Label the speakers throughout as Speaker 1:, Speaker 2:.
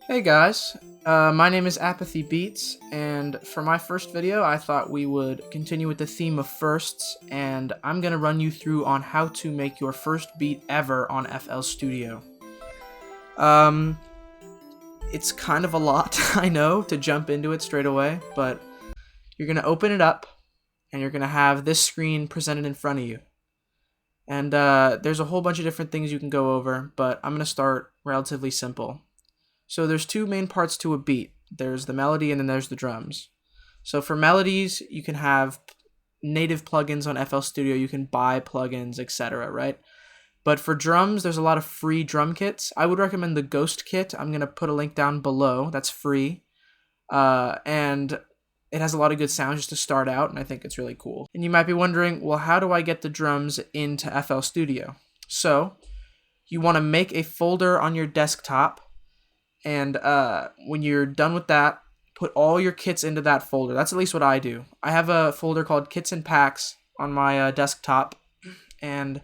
Speaker 1: Hey guys, my name is Apathy Beats, and for my first video I thought we would continue with the theme of firsts, and I'm going to run you through on how to make your first beat ever on FL Studio. It's kind of a lot, I know, to jump into it straight away, but you're going to open it up, and you're going to have this screen presented in front of you. And there's a whole bunch of different things you can go over, but I'm going to start relatively simple. So there's two main parts to a beat. There's the melody and then there's the drums. So for melodies, you can have native plugins on FL Studio, you can buy plugins, etc., right? But for drums, there's a lot of free drum kits. I would recommend the Ghost kit. I'm going to put a link down below. That's free. And it has a lot of good sounds just to start out, and I think it's really cool. And you might be wondering, well, how do I get the drums into FL Studio? So you want to make a folder on your desktop, and when you're done with that, put all your kits into that folder. That's at least what I do. I have a folder called Kits and Packs on my desktop, and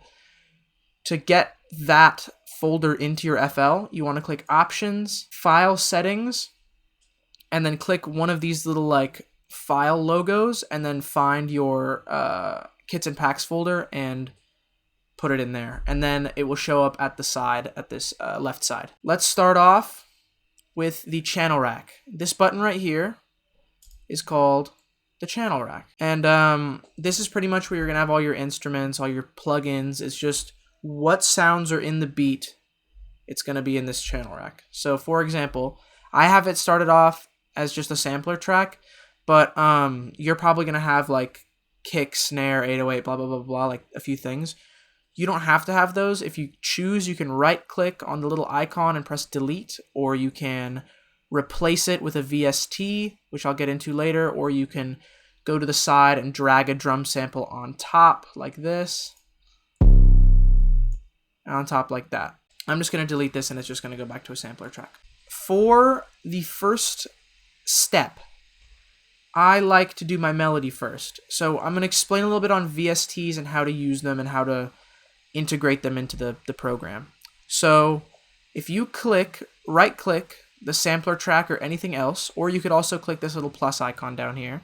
Speaker 1: to get that folder into your FL, you want to click Options, File Settings, and then click one of these little like file logos, and then find your Kits and Packs folder and put it in there. And then it will show up at the side, at this left side. Let's start off with the channel rack. This button right here is called the channel rack. And this is pretty much where you're gonna have all your instruments, all your plugins. It's just what sounds are in the beat. It's gonna be in this channel rack. So for example, I have it started off as just a sampler track, but you're probably gonna have like kick, snare, 808, blah, blah, blah, blah, like a few things. You don't have to have those. If you choose, you can right click on the little icon and press delete, or you can replace it with a VST, which I'll get into later, or you can go to the side and drag a drum sample on top like this, and on top like that. I'm just going to delete this and it's just going to go back to a sampler track. For the first step, I like to do my melody first. So I'm going to explain a little bit on VSTs and how to use them and how to integrate them into the program. So if you right click the sampler track or anything else, or you could also click this little plus icon down here.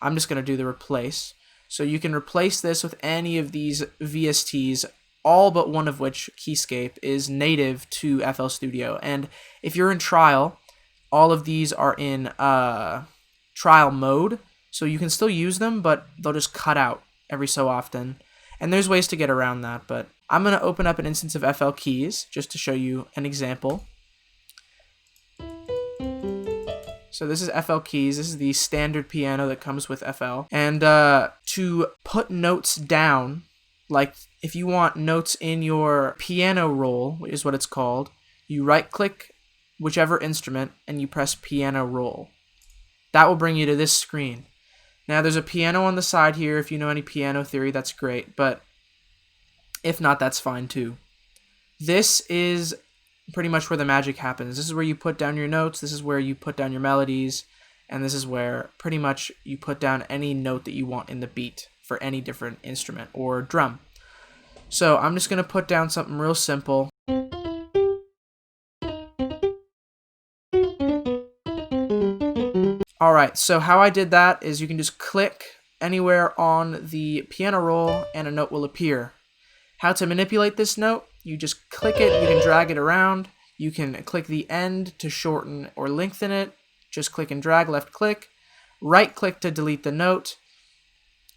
Speaker 1: I'm just going to do the replace. So you can replace this with any of these VSTs, all but one of which, Keyscape, is native to FL Studio. And if you're in trial, all of these are in trial mode, so you can still use them, but they'll just cut out every so often. And there's ways to get around that, but I'm going to open up an instance of FL Keys just to show you an example. So this is FL Keys. This is the standard piano that comes with FL. And to put notes down, like if you want notes in your piano roll, which is what it's called, you right-click whichever instrument and you press piano roll. That will bring you to this screen. Now, there's a piano on the side here. If you know any piano theory, that's great. But if not, that's fine too. This is pretty much where the magic happens. This is where you put down your notes. This is where you put down your melodies. And this is where pretty much you put down any note that you want in the beat for any different instrument or drum. So I'm just going to put down something real simple. Alright, so how I did that is you can just click anywhere on the piano roll and a note will appear. How to manipulate this note, you just click it, you can drag it around, you can click the end to shorten or lengthen it, just click and drag, left click, right click to delete the note,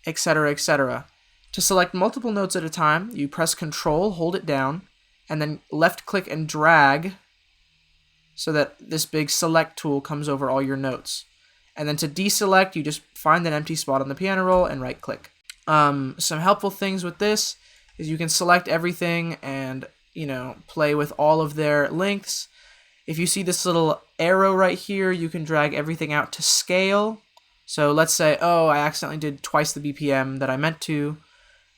Speaker 1: etc., etc. To select multiple notes at a time, you press Control, hold it down, and then left click and drag so that this big select tool comes over all your notes. And then to deselect, you just find an empty spot on the piano roll and right click. Some helpful things with this is you can select everything and, play with all of their lengths. If you see this little arrow right here, you can drag everything out to scale. So let's say, oh, I accidentally did twice the BPM that I meant to.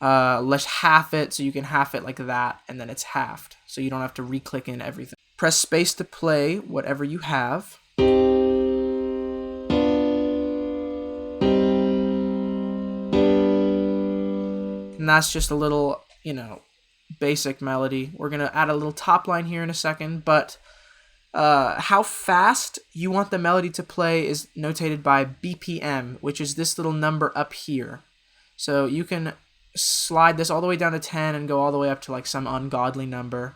Speaker 1: Let's half it, so you can half it like that, and then it's halved. So you don't have to re-click in everything. Press space to play whatever you have. And that's just a little, basic melody. We're going to add a little top line here in a second, but How fast you want the melody to play is notated by BPM, which is this little number up here. So you can slide this all the way down to 10 and go all the way up to like some ungodly number.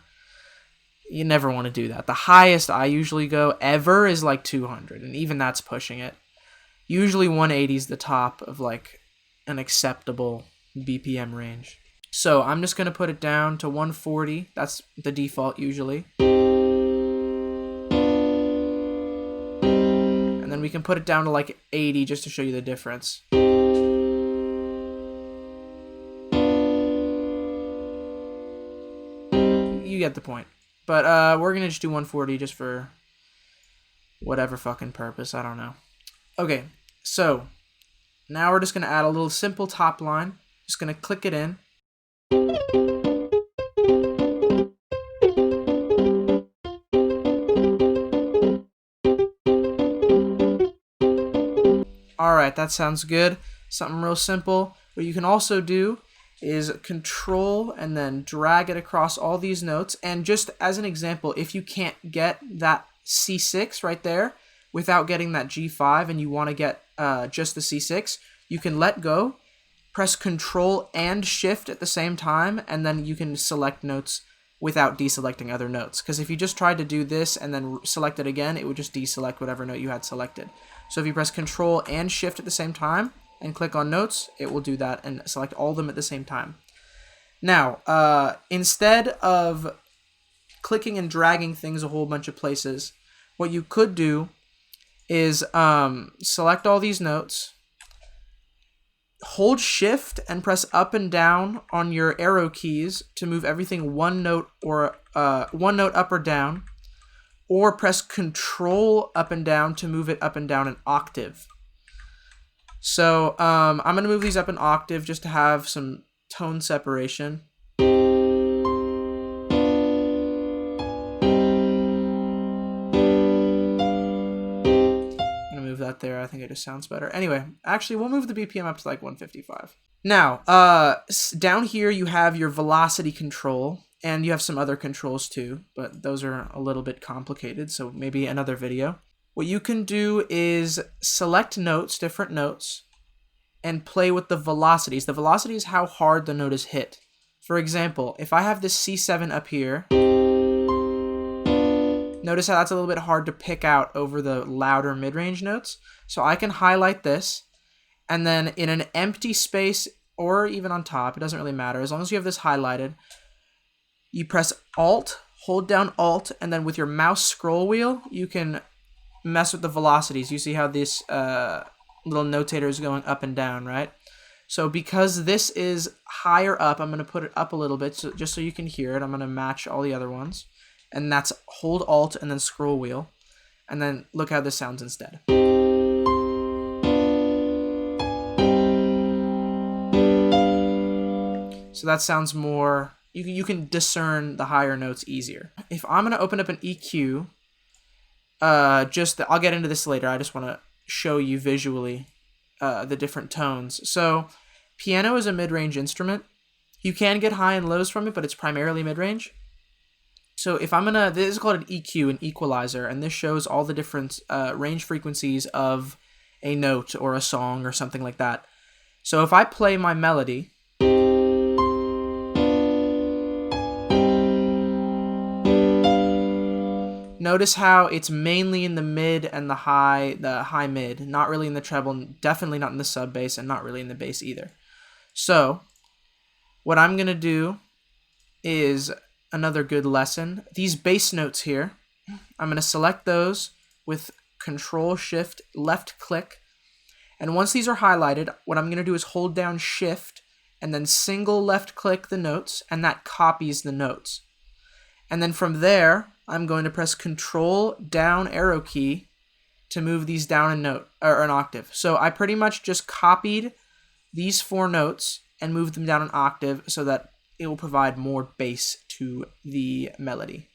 Speaker 1: You never want to do that. The highest I usually go ever is like 200, and even that's pushing it. Usually 180 is the top of like an acceptable BPM range. So I'm just going to put it down to 140. That's the default usually. And then we can put it down to like 80 just to show you the difference. You get the point. But we're going to just do 140 just for whatever fucking purpose. I don't know. Okay, so now we're just going to add a little simple top line. Just going to click it in. Alright, that sounds good. Something real simple. What you can also do is control and then drag it across all these notes. And just as an example, if you can't get that C6 right there without getting that G5 and you want to get just the C6, you can let go, press Control and Shift at the same time, and then you can select notes without deselecting other notes. Because if you just tried to do this and then select it again, it would just deselect whatever note you had selected. So if you press Control and Shift at the same time and click on notes, it will do that and select all of them at the same time. Now, instead of clicking and dragging things a whole bunch of places, what you could do is select all these notes, hold Shift and press up and down on your arrow keys to move everything one note up or down, or press Control up and down to move it up and down an octave. So I'm going to move these up an octave just to have some tone separation. I'm going to move that there. I think it just sounds better. Anyway, actually, we'll move the BPM up to like 155. Now, down here you have your velocity control, and you have some other controls too, but those are a little bit complicated, so maybe another video. What you can do is select notes, different notes, and play with the velocities. The velocity is how hard the note is hit. For example, if I have this C7 up here, notice how that's a little bit hard to pick out over the louder mid-range notes. So I can highlight this, and then in an empty space, or even on top, it doesn't really matter, as long as you have this highlighted, you press Alt, hold down Alt, and then with your mouse scroll wheel, you can mess with the velocities. You see how this little notator is going up and down, right? So because this is higher up, I'm going to put it up a little bit just so you can hear it. I'm going to match all the other ones. And that's hold Alt and then scroll wheel. And then look how this sounds instead. So that sounds more... You can discern the higher notes easier. If I'm going to open up an EQ, I'll get into this later. I just want to show you visually the different tones. So piano is a mid-range instrument. You can get high and lows from it, but it's primarily mid-range. So if this is called an EQ, an equalizer, and this shows all the different range frequencies of a note or a song or something like that. So if I play my melody, notice how it's mainly in the mid and the high mid, not really in the treble, definitely not in the sub bass, and not really in the bass either. So what I'm going to do is another good lesson. These bass notes here, I'm going to select those with Control Shift left click. And once these are highlighted, what I'm going to do is hold down Shift and then single left click the notes, and that copies the notes. And then from there, I'm going to press Control down arrow key to move these down a note or an octave. So I pretty much just copied these 4 notes and moved them down an octave so that it will provide more bass to the melody.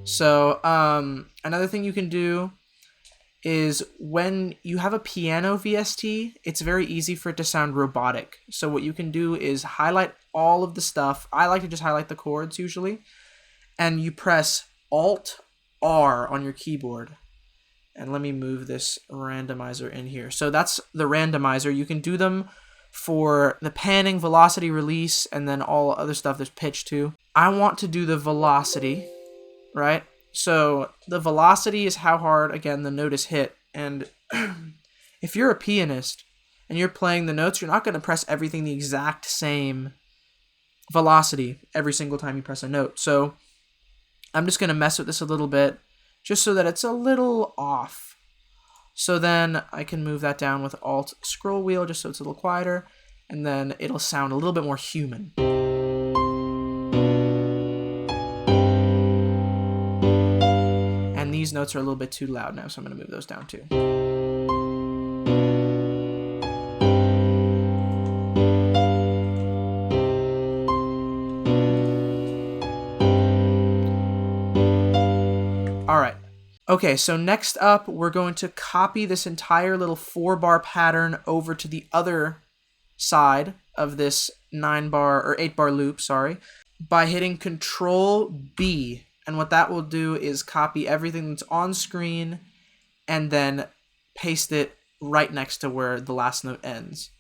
Speaker 1: So another thing you can do is when you have a piano VST, it's very easy for it to sound robotic. So what you can do is highlight all of the stuff. I like to just highlight the chords usually. And you press Alt-R on your keyboard. And let me move this randomizer in here. So that's the randomizer. You can do them for the panning, velocity, release, and then all other stuff. There's pitch too. I want to do the velocity, right? So the velocity is how hard, again, the note is hit. And if you're a pianist and you're playing the notes, you're not going to press everything the exact same velocity every single time you press a note. So I'm just going to mess with this a little bit just so that it's a little off. So then I can move that down with Alt scroll wheel just so it's a little quieter, and then it'll sound a little bit more human. And these notes are a little bit too loud now, so I'm going to move those down too. All right. Okay, so next up, we're going to copy this entire little 4-bar pattern over to the other side of this 9-bar or 8-bar loop, sorry, by hitting Control B. And what that will do is copy everything that's on screen and then paste it right next to where the last note ends.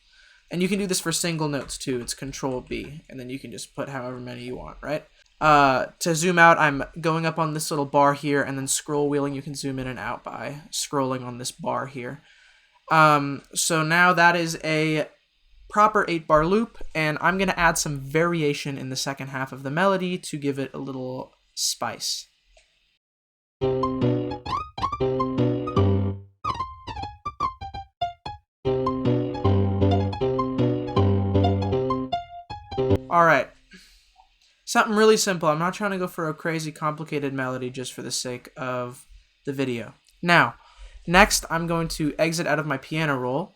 Speaker 1: And you can do this for single notes too. It's Control B, and then you can just put however many you want, right? To zoom out, I'm going up on this little bar here and then scroll wheeling. You can zoom in and out by scrolling on this bar here. So now that is a proper 8-bar loop, and I'm going to add some variation in the second half of the melody to give it a little spice. Alright. Something really simple. I'm not trying to go for a crazy complicated melody just for the sake of the video. Now, next I'm going to exit out of my piano roll,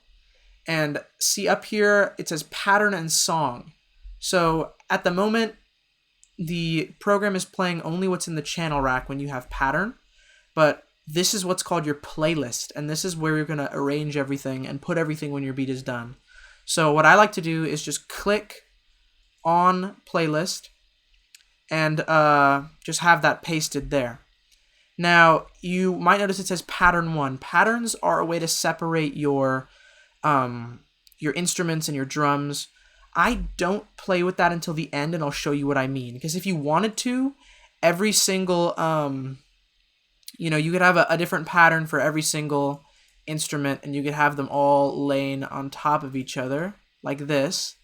Speaker 1: and see up here it says pattern and song. So at the moment the program is playing only what's in the channel rack when you have pattern, but this is what's called your playlist, and this is where you're going to arrange everything and put everything when your beat is done. So what I like to do is just click on playlist and just have that pasted there. Now, you might notice it says pattern 1. Patterns are a way to separate your instruments and your drums. I don't play with that until the end, and I'll show you what I mean. Because if you wanted to, every single, you could have a different pattern for every single instrument, and you could have them all laying on top of each other, like this.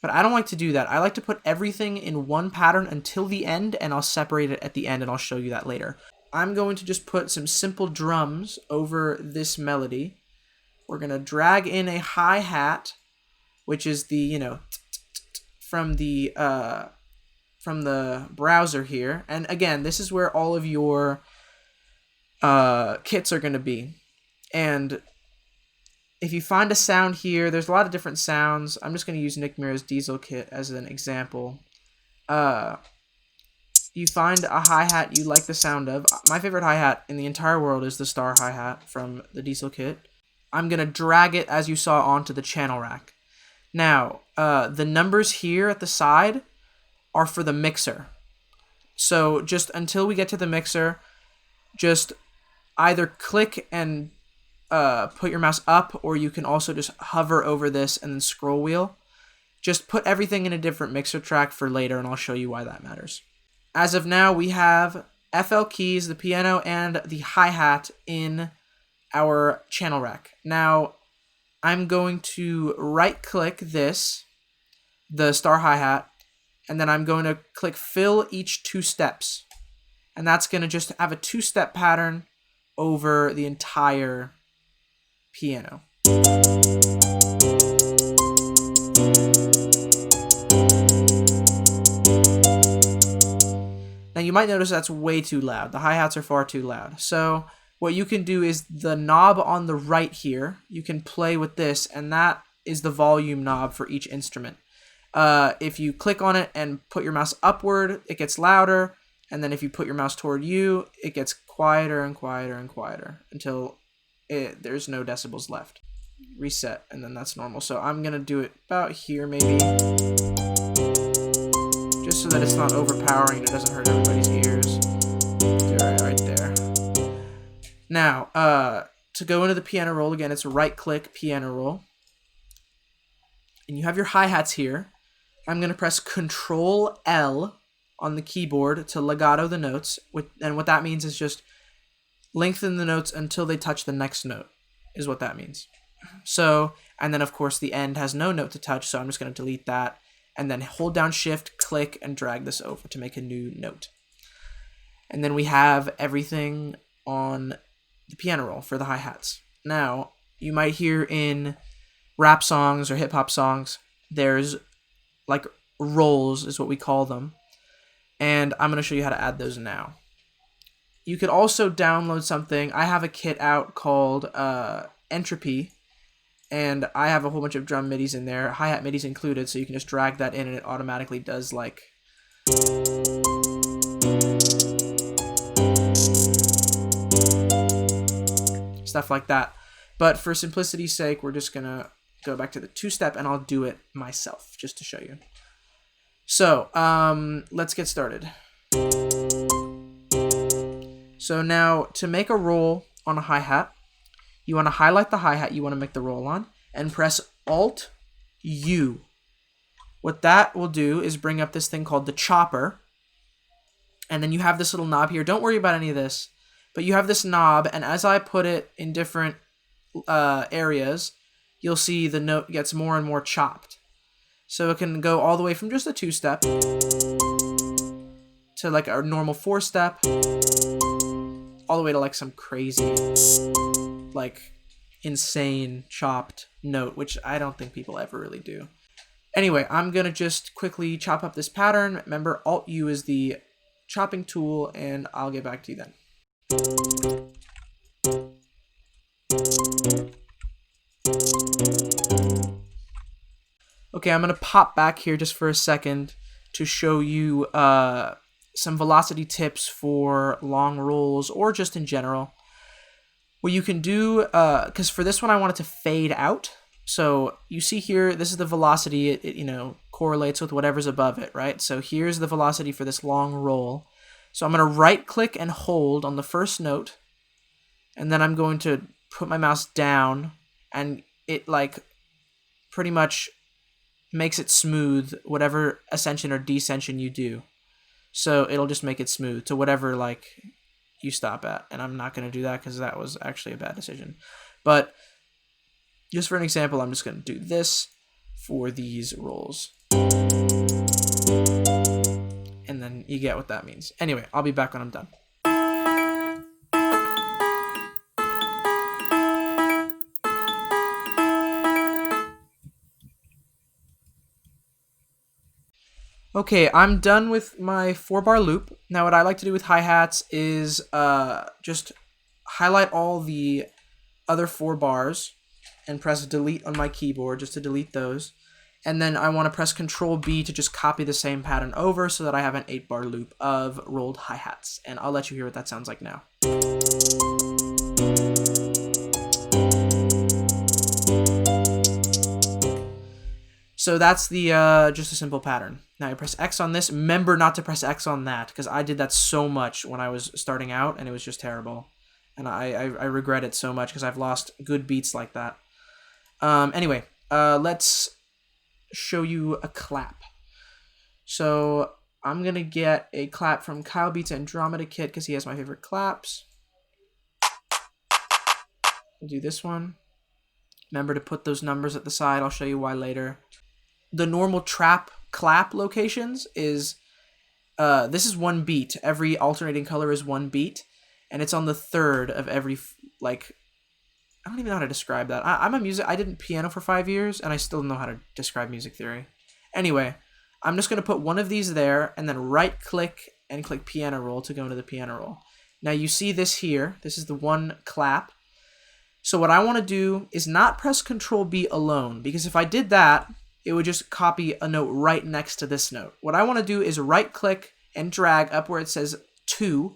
Speaker 1: But I don't like to do that. I like to put everything in one pattern until the end, and I'll separate it at the end, and I'll show you that later. I'm going to just put some simple drums over this melody. We're going to drag in a hi-hat, which is the, from the browser here. And again, this is where all of your kits are going to be. And if you find a sound here, there's a lot of different sounds. I'm just going to use Nick Mira's Diesel kit as an example. You find a hi-hat you like the sound of. My favorite hi-hat in the entire world is the Star hi-hat from the Diesel kit. I'm going to drag it, as you saw, onto the channel rack. Now, the numbers here at the side are for the mixer. So just until we get to the mixer, just either click and put your mouse up, or you can also just hover over this and then scroll wheel. Just put everything in a different mixer track for later, and I'll show you why that matters. As of now, we have FL keys, the piano, and the hi-hat in our channel rack. Now, I'm going to right-click this, the Star hi-hat, and then I'm going to click fill each 2 steps. And that's going to just have a 2-step pattern over the entire piano. Now you might notice that's way too loud. The hi-hats are far too loud. So what you can do is the knob on the right here, you can play with this, and that is the volume knob for each instrument. If you click on it and put your mouse upward, it gets louder, and then if you put your mouse toward you, it gets quieter and quieter and quieter until there's no decibels left. Reset, and then that's normal. So I'm gonna do it about here maybe. just so that it's not overpowering and it doesn't hurt everybody's ears. Right there. Now, to go into the piano roll, again, it's right-click piano roll. And you have your hi-hats here. I'm going to press Control-L on the keyboard to legato the notes. And what that means is just lengthen the notes until they touch the next note, is what that means. So, and then of course the end has no note to touch, so I'm just going to delete that. And then hold down Shift, click, and drag this over to make a new note. And then we have everything on the piano roll for the hi-hats. Now, you might hear in rap songs or hip-hop songs, there's like rolls is what we call them. And I'm going to show you how to add those now. You could also download something. I have a kit out called Entropy, and I have a whole bunch of drum midis in there, hi-hat midis included, so you can just drag that in and it automatically does like stuff like that. But for simplicity's sake, we're just going to go back to the two-step, and I'll do it myself just to show you. So, let's get started. So now, to make a roll on a hi-hat, you want to highlight the hi-hat you want to make the roll on, and press Alt-U. What that will do is bring up this thing called the chopper, and then you have this little knob here. Don't worry about any of this, but you have this knob, and as I put it in different areas, you'll see the note gets more and more chopped. So it can go all the way from just a two-step to like a normal four-step, all the way to like some crazy, like insane chopped note, which I don't think people ever really do. Anyway, I'm going to just quickly chop up this pattern. Remember, Alt-U is the chopping tool, and I'll get back to you then. Okay, I'm going to pop back here just for a second to show you some velocity tips for long rolls or just in general. What you can do, because for this one I want it to fade out. So you see here, this is the velocity. It correlates with whatever's above it, right? So here's the velocity for this long roll. So I'm going to right-click and hold on the first note, and then I'm going to put my mouse down, and it like pretty much makes it smooth whatever ascension or descension you do. So it'll just make it smooth to whatever like you stop at. And I'm not going to do that because that was actually a bad decision. But just for an example, I'm just going to do this for these rolls. And then you get what that means. Anyway, I'll be back when I'm done. Okay, I'm done with my 4-bar loop. Now what I like to do with hi-hats is just highlight all the other 4 bars and press delete on my keyboard just to delete those. And then I want to press Control-B to just copy the same pattern over so that I have an 8-bar loop of rolled hi-hats. And I'll let you hear what that sounds like now. So that's the just a simple pattern. Now you press X on this. Remember not to press X on that, because I did that so much when I was starting out, and it was just terrible. And I regret it so much because I've lost good beats like that. Anyway, let's show you a clap. So I'm going to get a clap from Kyle Beats Andromeda Kit because he has my favorite claps. I'll do this one. Remember to put those numbers at the side. I'll show you why later. The normal trap clap locations is, this is 1 beat. Every alternating color is 1 beat. And it's on the 3rd of every, like, I don't even know how to describe that. I did piano for 5 years, and I still don't know how to describe music theory. Anyway, I'm just going to put one of these there, and then right-click and click piano roll to go into the piano roll. Now you see this here. This is the 1 clap. So what I want to do is not press Control-B alone, because if I did that, it would just copy a note right next to this note. What I want to do is right-click and drag up where it says 2.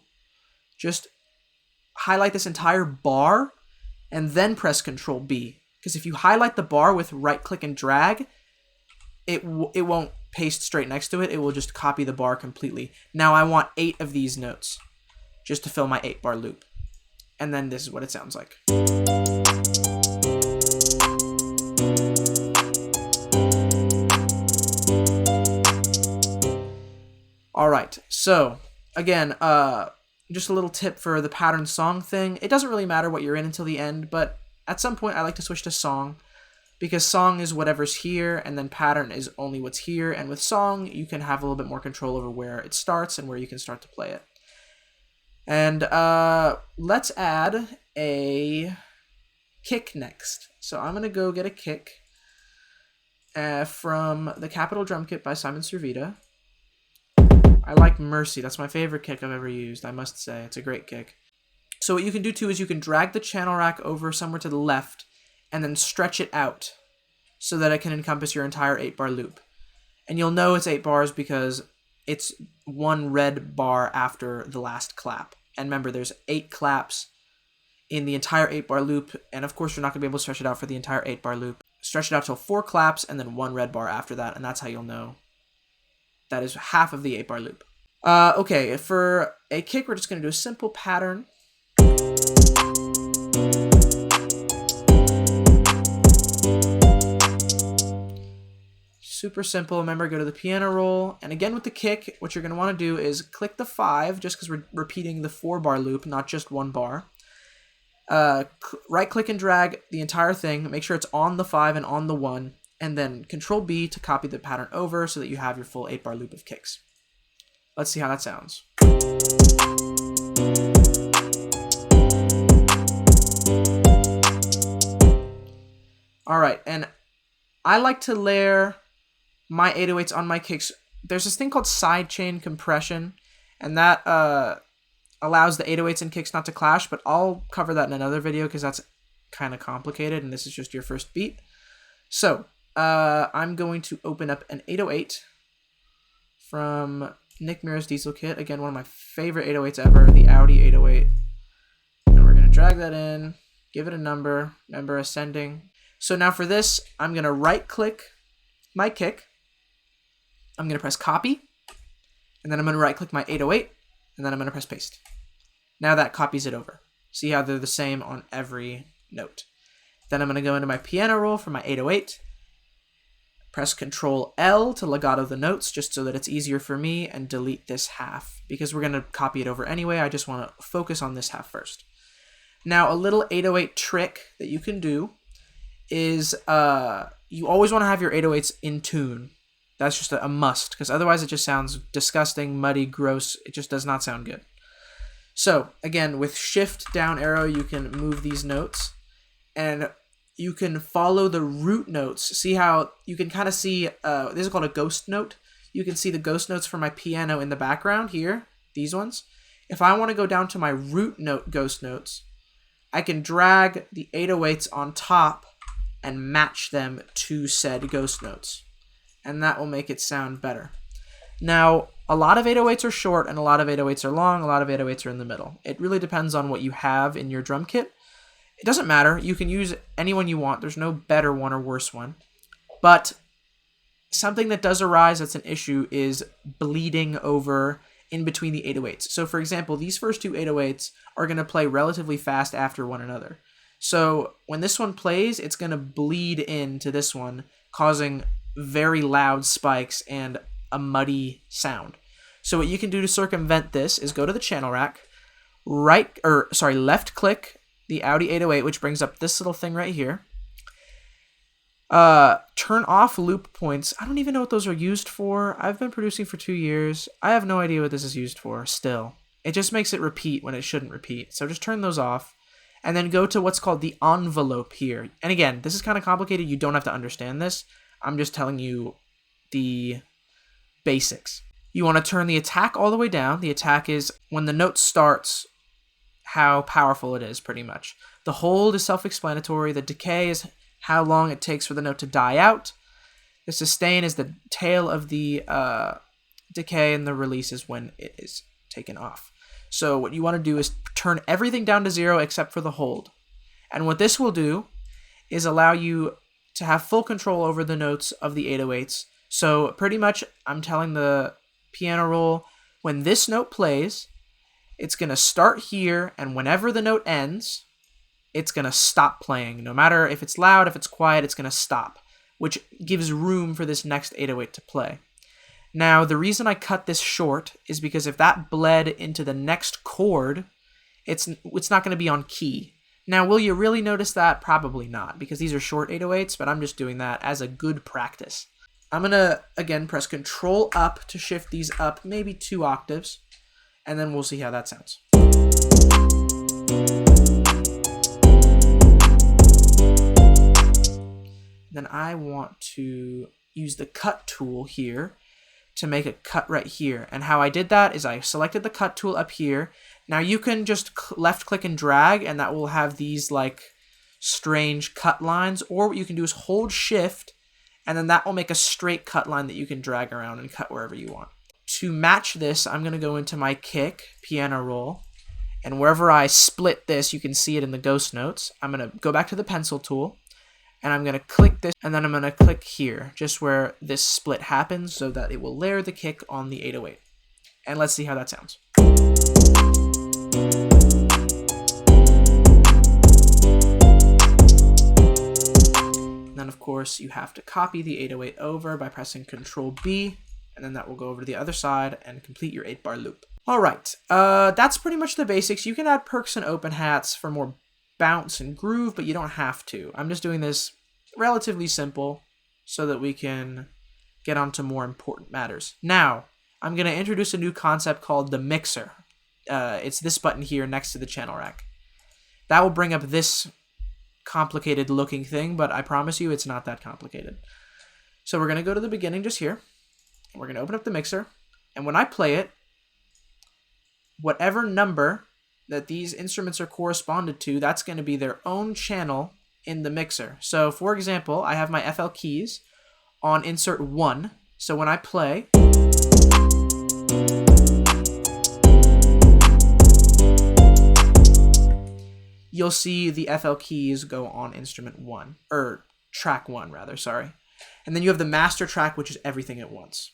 Speaker 1: Just highlight this entire bar, and then press Control-B. Because if you highlight the bar with right-click and drag, it won't paste straight next to it, it will just copy the bar completely. Now I want 8 of these notes just to fill my 8-bar loop. And then this is what it sounds like. All right, so again, just a little tip for the pattern song thing. It doesn't really matter what you're in until the end, but at some point I like to switch to song, because song is whatever's here, and then pattern is only what's here. And with song, you can have a little bit more control over where it starts and where you can start to play it. And let's add a kick next. So I'm going to go get a kick from the Capital Drum Kit by Simon Servita. I like Mercy. That's my favorite kick I've ever used, I must say. It's a great kick. So what you can do too is you can drag the channel rack over somewhere to the left and then stretch it out so that it can encompass your entire 8-bar loop. And you'll know it's 8 bars because it's one red bar after the last clap. And remember, there's 8 claps in the entire 8-bar loop, and of course you're not going to be able to stretch it out for the entire 8-bar loop. Stretch it out till 4 claps and then 1 red bar after that, and that's how you'll know that is half of the 8-bar loop. Okay, for a kick, we're just going to do a simple pattern. Super simple. Remember, go to the piano roll, and again with the kick, what you're going to want to do is click the 5, just because we're repeating the 4-bar loop, not just 1 bar. Right click and drag the entire thing, make sure it's on the 5 and on the 1, and then Control B to copy the pattern over so that you have your full 8-bar loop of kicks. Let's see how that sounds. All right, and I like to layer my 808s on my kicks. There's this thing called sidechain compression, and that allows the 808s and kicks not to clash, but I'll cover that in another video because that's kind of complicated, and this is just your first beat. So I'm going to open up an 808 from Nick Mira's Diesel Kit. Again, one of my favorite 808s ever, the Audi 808. And we're going to drag that in, give it a number, remember ascending. So now for this, I'm going to right-click my kick. I'm going to press copy, and then I'm going to right-click my 808, and then I'm going to press paste. Now that copies it over. See how they're the same on every note. Then I'm going to go into my piano roll for my 808, press Control L to legato the notes just so that it's easier for me, and delete this half. Because we're going to copy it over anyway, I just want to focus on this half first. Now a little 808 trick that you can do is you always want to have your 808s in tune. That's just a must, because otherwise it just sounds disgusting, muddy, gross. It just does not sound good. So again, with shift down arrow, you can move these notes, and you can follow the root notes. See how you can kind of see, this is called a ghost note. You can see the ghost notes for my piano in the background here, these ones. If I want to go down to my root note ghost notes, I can drag the 808s on top and match them to said ghost notes. And that will make it sound better. Now, a lot of 808s are short and a lot of 808s are long, a lot of 808s are in the middle. It really depends on what you have in your drum kit. It doesn't matter. You can use any one you want. There's no better one or worse one. But something that does arise that's an issue is bleeding over in between the 808s. So for example, these first two 808s are going to play relatively fast after one another. So when this one plays, it's going to bleed into this one, causing very loud spikes and a muddy sound. So what you can do to circumvent this is go to the channel rack, left click the Audi 808, which brings up this little thing right here. Turn off loop points. I don't even know what those are used for. I've been producing for 2 years. I have no idea what this is used for still. It just makes it repeat when it shouldn't repeat. So just turn those off. And then go to what's called the envelope here. And again, this is kind of complicated. You don't have to understand this. I'm just telling you the basics. You want to turn the attack all the way down. The attack is when the note starts, how powerful it is, pretty much. The hold is self-explanatory. The decay is how long it takes for the note to die out. The sustain is the tail of the decay, and the release is when it is taken off. So what you want to do is turn everything down to 0 except for the hold. And what this will do is allow you to have full control over the notes of the 808s So pretty much I'm telling the piano roll, when this note plays, it's going to start here, and whenever the note ends, it's going to stop playing. No matter if it's loud, if it's quiet, it's going to stop, which gives room for this next 808 to play. Now, the reason I cut this short is because if that bled into the next chord, it's not going to be on key. Now, will you really notice that? Probably not, because these are short 808s, but I'm just doing that as a good practice. I'm going to, again, press Control up to shift these up maybe 2 octaves, and then we'll see how that sounds. Then I want to use the cut tool here to make a cut right here. And how I did that is I selected the cut tool up here. Now you can just left click and drag, and that will have these like strange cut lines, or what you can do is hold shift, and then that will make a straight cut line that you can drag around and cut wherever you want. To match this, I'm going to go into my kick, piano roll, and wherever I split this, you can see it in the ghost notes. I'm going to go back to the pencil tool, and I'm going to click this, and then I'm going to click here, just where this split happens, so that it will layer the kick on the 808. And let's see how that sounds. And then, of course, you have to copy the 808 over by pressing Control B, and then that will go over to the other side and complete your 8-bar loop. All right, that's pretty much the basics. You can add perks and open hats for more bounce and groove, but you don't have to. I'm just doing this relatively simple so that we can get on to more important matters. Now, I'm going to introduce a new concept called the mixer. It's this button here next to the channel rack. That will bring up this complicated looking thing, but I promise you it's not that complicated. So we're going to go to the beginning just here. We're going to open up the mixer, and when I play it, whatever number that these instruments are corresponded to, that's going to be their own channel in the mixer. So, for example, I have my FL keys on insert 1, so when I play, you'll see the FL keys go on instrument 1, or track 1 rather, sorry. And then you have the master track, which is everything at once.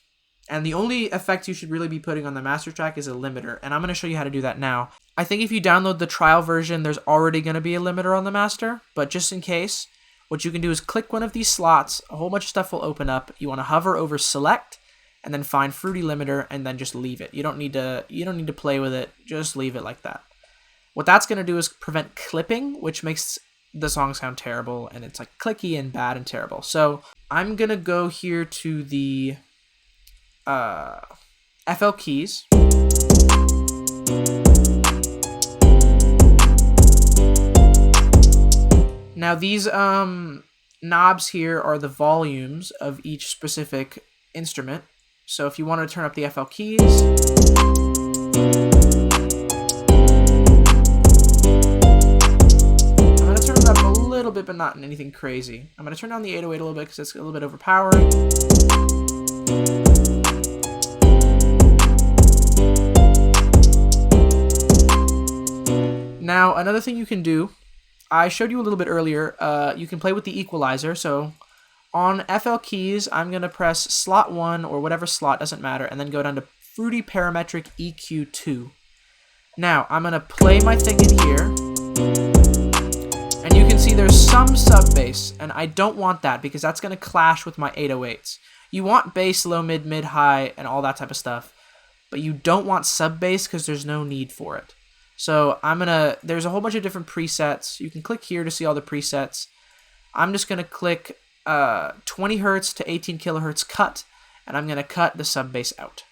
Speaker 1: And the only effect you should really be putting on the master track is a limiter, and I'm going to show you how to do that now. I think if you download the trial version, there's already going to be a limiter on the master, but just in case, what you can do is click one of these slots, a whole bunch of stuff will open up, you want to hover over select, and then find Fruity Limiter, and then just leave it. You don't need to play with it, just leave it like that. What that's going to do is prevent clipping, which makes the song sound terrible, and it's like clicky and bad and terrible. So I'm going to go here to the FL keys. Now these knobs here are the volumes of each specific instrument. So if you want to turn up the FL keys, I'm going to turn it up a little bit, but not anything crazy. I'm going to turn down the 808 a little bit because it's a little bit overpowering. Now, another thing you can do, I showed you a little bit earlier, you can play with the equalizer. So on FL keys, I'm going to press slot 1 or whatever slot, doesn't matter, and then go down to Fruity Parametric EQ2. Now, I'm going to play my thing in here, and you can see there's some sub bass, and I don't want that because that's going to clash with my 808s. You want bass, low, mid, mid, high, and all that type of stuff, but you don't want sub bass because there's no need for it. So there's a whole bunch of different presets. You can click here to see all the presets. I'm just going to click 20 hertz to 18 kilohertz cut, and I'm going to cut the sub bass out.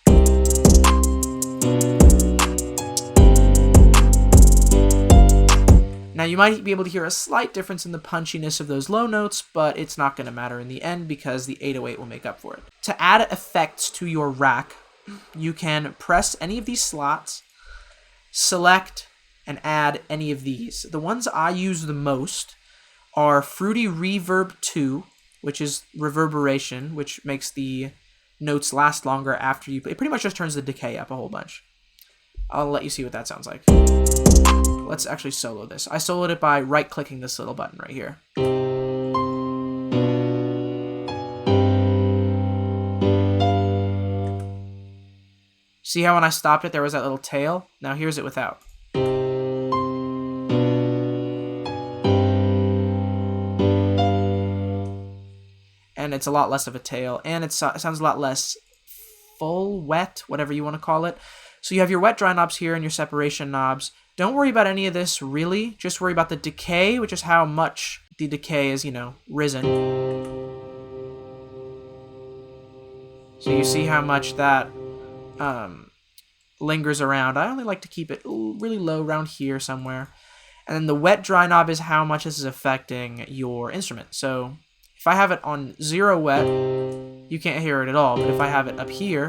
Speaker 1: Now you might be able to hear a slight difference in the punchiness of those low notes, but it's not going to matter in the end because the 808 will make up for it. To add effects to your rack, you can press any of these slots, select, and add any of these. The ones I use the most are Fruity Reverb 2, which is reverberation, which makes the notes last longer after you play. It pretty much just turns the decay up a whole bunch. I'll let you see what that sounds like. Let's actually solo this. I soloed it by right-clicking this little button right here. See how when I stopped it, there was that little tail? Now here's it without. And it's a lot less of a tail, and it sounds a lot less full, wet, whatever you want to call it. So you have your wet dry knobs here and your separation knobs. Don't worry about any of this, really. Just worry about the decay, which is how much the decay is, risen. So you see how much that lingers around. I only like to keep it really low around here somewhere. And then the wet dry knob is how much this is affecting your instrument. So if I have it on 0 wet, you can't hear it at all. But if I have it up here,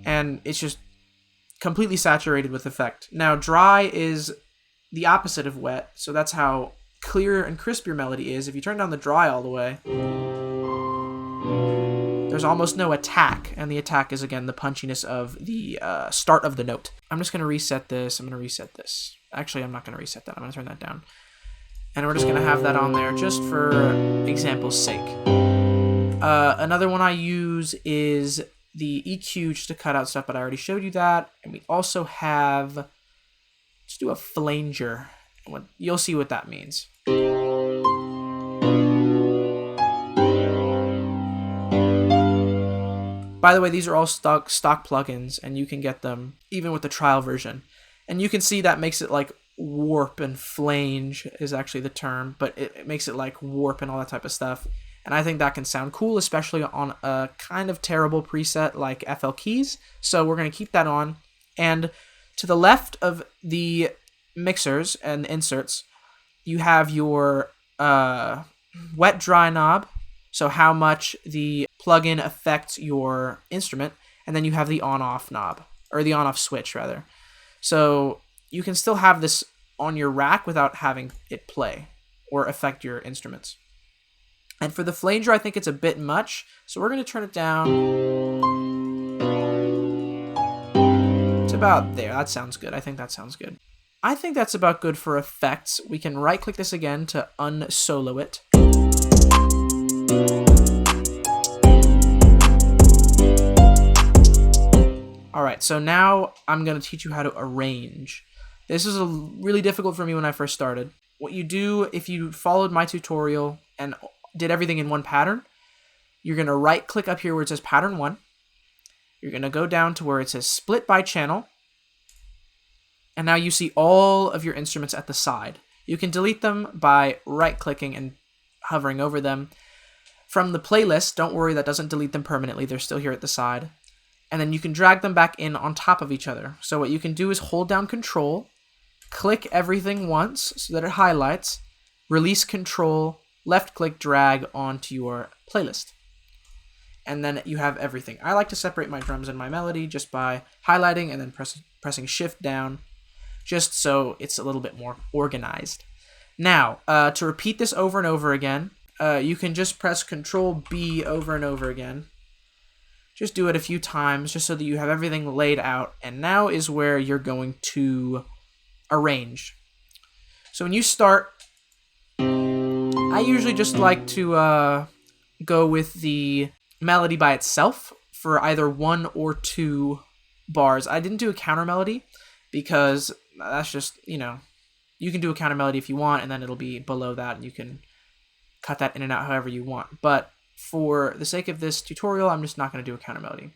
Speaker 1: and it's just completely saturated with effect. Now, dry is the opposite of wet, so that's how clear and crisp your melody is. If you turn down the dry all the way, there's almost no attack, and the attack is, again, the punchiness of the start of the note. I'm just going to reset this. Actually, I'm not going to reset that. I'm going to turn that down. And we're just going to have that on there just for example's sake. Another one I use is the EQ just to cut out stuff, but I already showed you that. And we also have, let's do a flanger. You'll see what that means. By the way, these are all stock plugins, and you can get them even with the trial version. And you can see that makes it like warp, and flange is actually the term, but it makes it like warp and all that type of stuff. And I think that can sound cool, especially on a kind of terrible preset like FL Keys. So we're going to keep that on. And to the left of the mixers and inserts, you have your wet dry knob, so how much the plugin affects your instrument, and then you have the on-off knob, or the on-off switch rather. So you can still have this on your rack without having it play or affect your instruments. And for the flanger, I think it's a bit much, so we're going to turn it down to about there. That sounds good. I think that sounds good. I think that's about good for effects. We can right-click this again to unsolo it. Alright, so now I'm going to teach you how to arrange. This is really difficult for me when I first started. What you do, if you followed my tutorial and did everything in one pattern, you're going to right-click up here where it says Pattern 1. You're going to go down to where it says Split by Channel. And now you see all of your instruments at the side. You can delete them by right-clicking and hovering over them. From the playlist, don't worry, that doesn't delete them permanently. They're still here at the side. And then you can drag them back in on top of each other. So what you can do is hold down Control, click everything once so that it highlights, release Control, left-click, drag onto your playlist. And then you have everything. I like to separate my drums and my melody just by highlighting and then pressing Shift down, just so it's a little bit more organized. Now, to repeat this over and over again, you can just press Control B over and over again. Just do it a few times just so that you have everything laid out. And now is where you're going to arrange. So when you start, I usually just like to go with the melody by itself for either 1 or 2 bars. I didn't do a counter melody because that's just, you can do a counter melody if you want, and then it'll be below that, and you can cut that in and out however you want. But for the sake of this tutorial, I'm just not going to do a counter melody.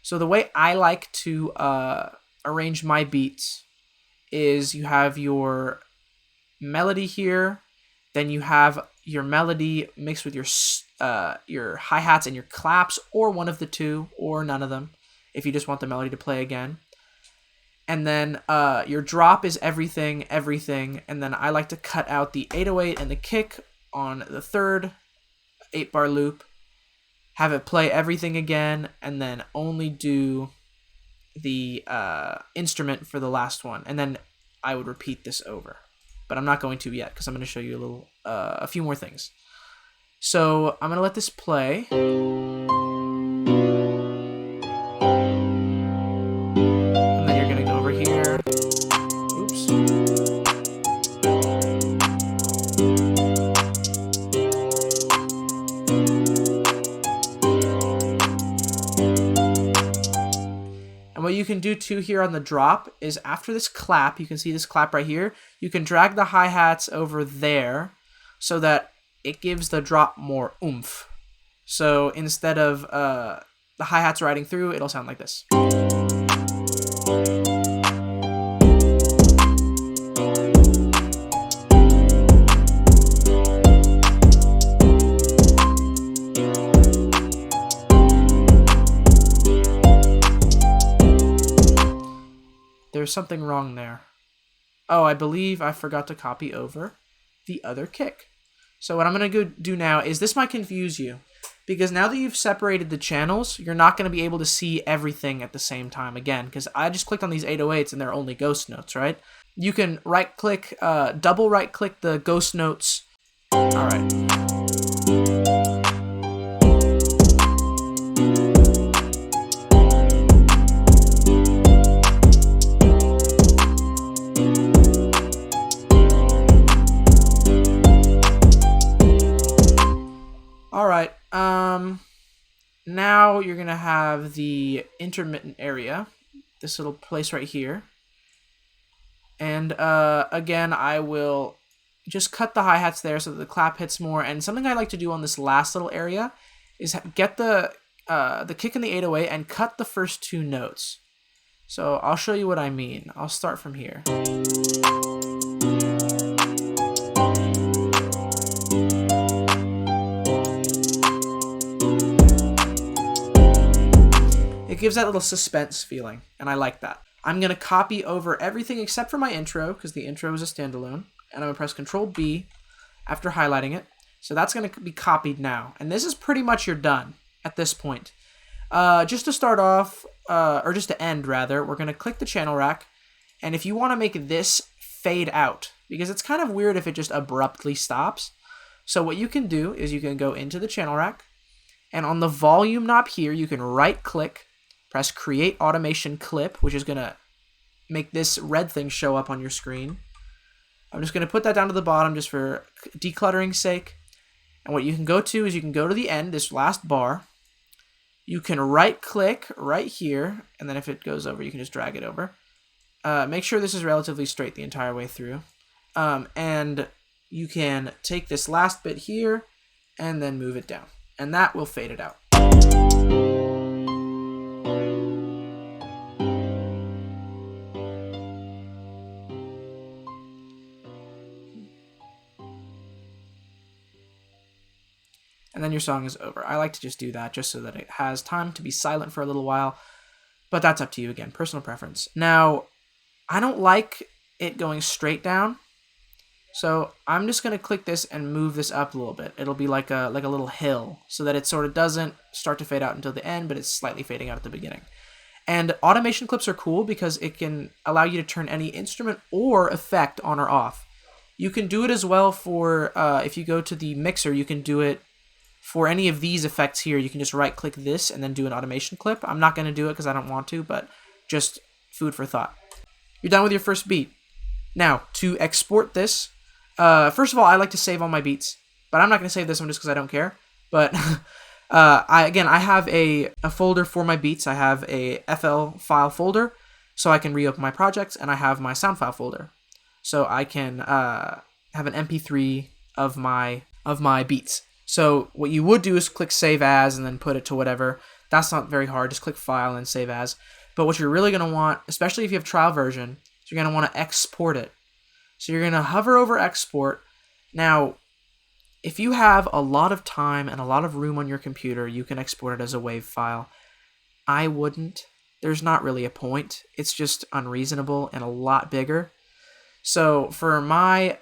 Speaker 1: So the way I like to arrange my beats is you have your melody here, then you have your melody mixed with your hi-hats and your claps, or one of the two, or none of them, if you just want the melody to play again. And then your drop is everything, and then I like to cut out the 808 and the kick on the third 8-bar loop, have it play everything again, and then only do the instrument for the last one. And then I would repeat this over. But I'm not going to yet, because I'm going to show you a few more things. So I'm going to let this play. And then you're going to go over here. Oops. what you can do too here on the drop is after this clap, you can see this clap right here, you can drag the hi-hats over there so that it gives the drop more oomph. So instead of the hi-hats riding through, it'll sound like this. There's something wrong there. Oh, I believe I forgot to copy over the other kick. So what I'm going to go do now is, this might confuse you, because now that you've separated the channels, you're not going to be able to see everything at the same time again, because I just clicked on these 808s and they're only ghost notes, right? You can right-click, double right-click the ghost notes. All right. Alright, now you're going to have the intermittent area, this little place right here. And again, I will just cut the hi-hats there so that the clap hits more. And something I like to do on this last little area is get the kick in the 808 and cut the first two notes. So I'll show you what I mean. I'll start from here. It gives that little suspense feeling, and I like that. I'm going to copy over everything except for my intro, because the intro is a standalone, and I'm going to press Control B after highlighting it. So that's going to be copied now, and this is pretty much you're done at this point. Just to start off, or just to end rather, we're going to click the channel rack, and if you want to make this fade out, because it's kind of weird if it just abruptly stops, so what you can do is you can go into the channel rack, and on the volume knob here, you can right-click, press Create Automation Clip, which is going to make this red thing show up on your screen. I'm just going to put that down to the bottom just for decluttering's sake. And what you can go to is you can go to the end, this last bar. You can right-click right here, and then if it goes over, you can just drag it over. Make sure this is relatively straight the entire way through. And you can take this last bit here and then move it down. And that will fade it out. And then your song is over. I like to just do that just so that it has time to be silent for a little while, but that's up to you again, personal preference. Now, I don't like it going straight down, so I'm just going to click this and move this up a little bit. It'll be like a little hill, so that it sort of doesn't start to fade out until the end, but it's slightly fading out at the beginning. And automation clips are cool because it can allow you to turn any instrument or effect on or off. You can do it as well for, if you go to the mixer, you can do it for any of these effects here. You can just right-click this and then do an automation clip. I'm not going to do it because I don't want to, but just food for thought. You're done with your first beat. Now, to export this, first of all, I like to save all my beats, but I'm not going to save this one just because I don't care. But I have a folder for my beats. I have a FL file folder, so I can reopen my projects, and I have my sound file folder, so I can have an MP3 of my beats. So what you would do is click Save As and then put it to whatever. That's not very hard. Just click File and Save As. But what you're really going to want, especially if you have trial version, is you're going to want to export it. So you're going to hover over Export. Now, if you have a lot of time and a lot of room on your computer, you can export it as a WAV file. I wouldn't. There's not really a point. It's just unreasonable and a lot bigger. So for my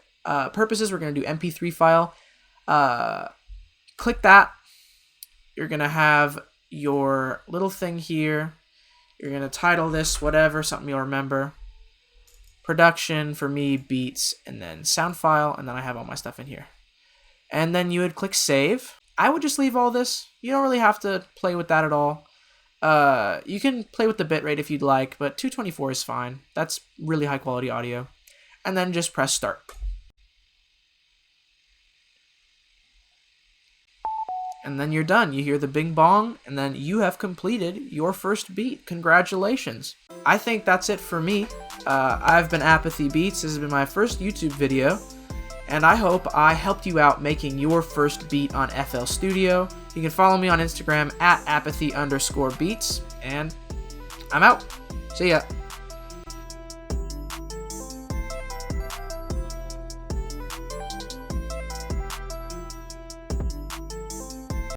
Speaker 1: purposes, we're going to do MP3 file. Click that. You're going to have your little thing here. You're going to title this whatever, something you'll remember. Production, for me, beats, and then sound file, and then I have all my stuff in here. And then you would click Save. I would just leave all this. You don't really have to play with that at all. You can play with the bitrate if you'd like, but 224 is fine. That's really high quality audio. And then just press Start. and then you're done. You hear the bing bong, and then you have completed your first beat. Congratulations. I think that's it for me. I've been Apathy Beats. This has been my first YouTube video, and I hope I helped you out making your first beat on FL Studio. You can follow me on Instagram at apathy_beats, and I'm out. See ya.